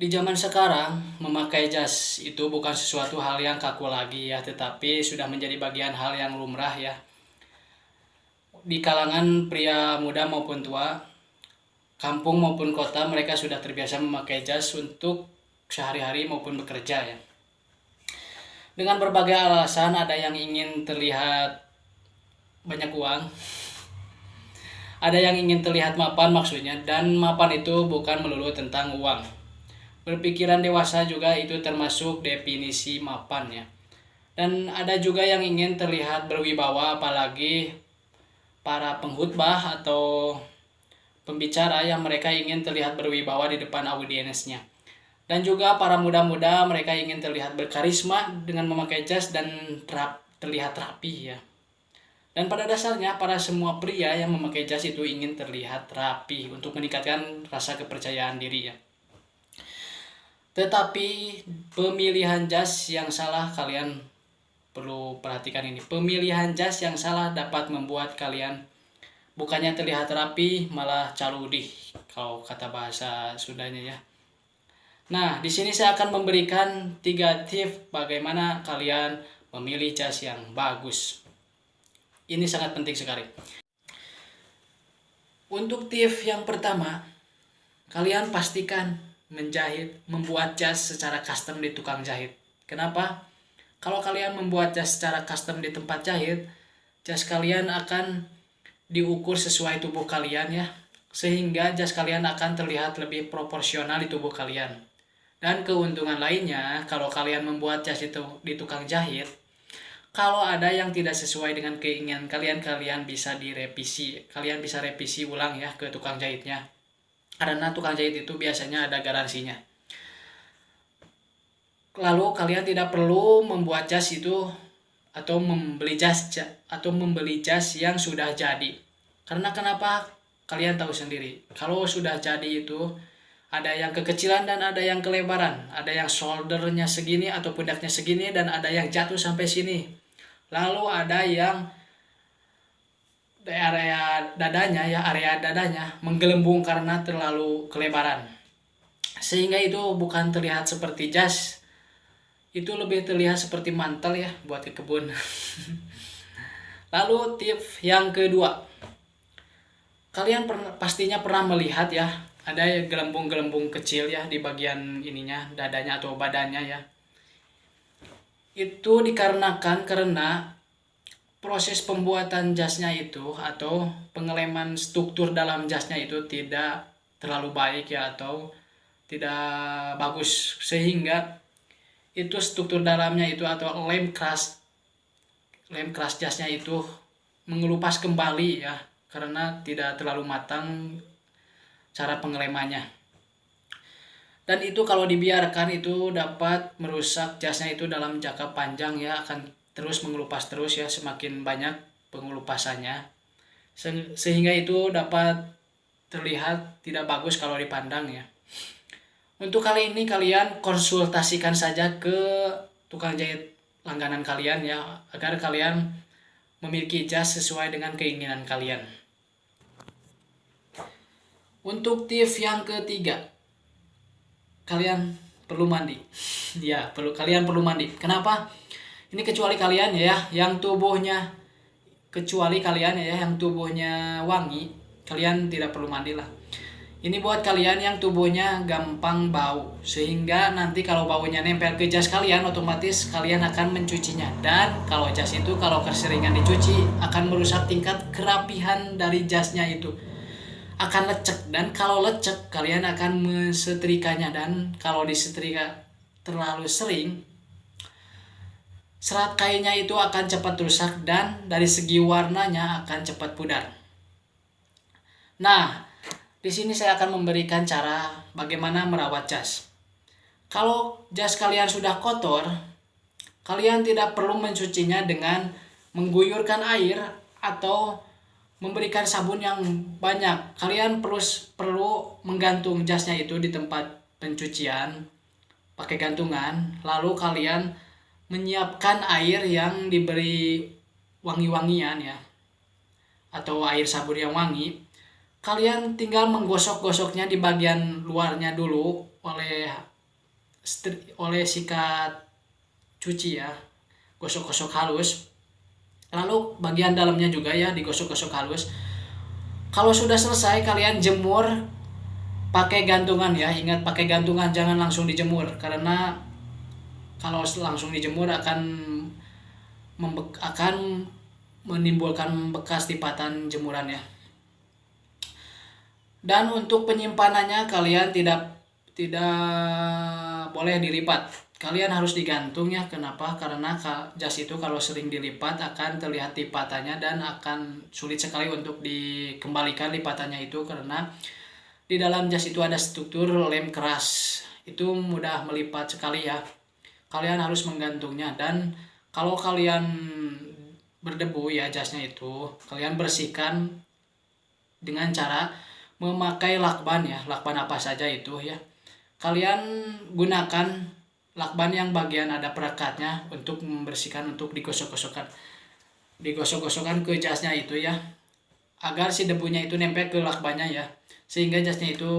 Di zaman sekarang, memakai jas itu bukan sesuatu hal yang kaku lagi ya, tetapi sudah menjadi bagian hal yang lumrah ya. Di kalangan pria muda maupun tua, kampung maupun kota, mereka sudah terbiasa memakai jas untuk sehari-hari maupun bekerja ya. Dengan berbagai alasan, ada yang ingin terlihat banyak uang, ada yang ingin terlihat mapan maksudnya, dan mapan itu bukan melulu tentang uang. Berpikiran dewasa juga itu termasuk definisi mapan ya. Dan ada juga yang ingin terlihat berwibawa, apalagi para pengkhutbah atau pembicara yang mereka ingin terlihat berwibawa di depan audiensnya. Dan juga para muda-muda, mereka ingin terlihat berkarisma dengan memakai jas dan terlihat rapi ya. Dan pada dasarnya para semua pria yang memakai jas itu ingin terlihat rapi untuk meningkatkan rasa kepercayaan diri ya. Tetapi pemilihan jas yang salah, kalian perlu perhatikan ini. Pemilihan jas yang salah dapat membuat kalian bukannya terlihat rapi, malah caludih kalau kata bahasa Sundanya ya. Nah, di sini saya akan memberikan 3 tips bagaimana kalian memilih jas yang bagus. Ini sangat penting sekali. Untuk tips yang pertama, kalian pastikan membuat jas secara custom di tukang jahit. Kenapa? Kalau kalian membuat jas secara custom di tempat jahit, jas kalian akan diukur sesuai tubuh kalian ya, sehingga jas kalian akan terlihat lebih proporsional di tubuh kalian. Dan keuntungan lainnya, kalau kalian membuat jas itu di tukang jahit, kalau ada yang tidak sesuai dengan keinginan kalian, kalian bisa direvisi. Kalian bisa revisi ulang ya ke tukang jahitnya. Karena tukang jahit itu biasanya ada garansinya. Lalu kalian tidak perlu membuat jas itu atau membeli jas yang sudah jadi. Karena kenapa? Kalian tahu sendiri. Kalau sudah jadi itu ada yang kekecilan dan ada yang kelebaran. Ada yang shouldernya segini atau pundaknya segini dan ada yang jatuh sampai sini. Lalu ada yang area dadanya menggelembung karena terlalu kelebaran. Sehingga itu bukan terlihat seperti jas, itu lebih terlihat seperti mantel ya buat ke kebun. Lalu tips yang kedua, kalian pastinya pernah melihat ya, ada gelembung-gelembung kecil ya di bagian ininya, dadanya atau badannya ya. Itu dikarenakan karena proses pembuatan jasnya itu atau pengeleman struktur dalam jasnya itu tidak terlalu baik ya, atau tidak bagus, sehingga itu struktur dalamnya itu atau lem keras jasnya itu mengelupas kembali ya, karena tidak terlalu matang cara pengelemannya. Dan itu kalau dibiarkan itu dapat merusak jasnya itu dalam jangka panjang ya, akan terus mengelupas terus ya, semakin banyak pengelupasannya, sehingga itu dapat terlihat tidak bagus kalau dipandang ya. Untuk kali ini kalian konsultasikan saja ke tukang jahit langganan kalian ya, agar kalian memiliki jas sesuai dengan keinginan kalian. Untuk tips yang ketiga, kalian perlu mandi. Ya, kalian perlu mandi. Kenapa? Ini kecuali kalian ya yang tubuhnya wangi, kalian tidak perlu mandi lah. Ini buat kalian yang tubuhnya gampang bau, sehingga nanti kalau baunya nempel ke jas kalian, otomatis kalian akan mencucinya. Dan kalau jas itu kalau keseringan dicuci akan merusak tingkat kerapihan dari jasnya itu. Akan lecek, dan kalau lecek kalian akan mensetrikanya, dan kalau disetrika terlalu sering, serat kainnya itu akan cepat rusak dan dari segi warnanya akan cepat pudar. Nah, di sini saya akan memberikan cara bagaimana merawat jas. Kalau jas kalian sudah kotor, kalian tidak perlu mencucinya dengan mengguyurkan air atau memberikan sabun yang banyak. Kalian perlu menggantung jasnya itu di tempat pencucian pakai gantungan, lalu kalian menyiapkan air yang diberi wangi-wangian ya, atau air sabun yang wangi. Kalian tinggal menggosok-gosoknya di bagian luarnya dulu oleh sikat cuci ya, gosok-gosok halus. Lalu bagian dalamnya juga ya digosok-gosok halus. Kalau sudah selesai kalian jemur pakai gantungan ya, ingat pakai gantungan, jangan langsung dijemur karena kalau langsung dijemur akan menimbulkan bekas lipatan jemuran ya. Dan untuk penyimpanannya kalian tidak boleh dilipat. Kalian harus digantung ya. Kenapa? Karena jas itu kalau sering dilipat akan terlihat lipatannya dan akan sulit sekali untuk dikembalikan lipatannya itu, karena di dalam jas itu ada struktur lem keras. Itu mudah melipat sekali ya. Kalian harus menggantungnya, dan kalau kalian berdebu ya jasnya itu, kalian bersihkan dengan cara memakai lakban ya, lakban apa saja itu ya. Kalian gunakan lakban yang bagian ada perekatnya untuk membersihkan, untuk digosok-gosokkan ke jasnya itu ya, agar si debunya itu nempel ke lakbannya ya, sehingga jasnya itu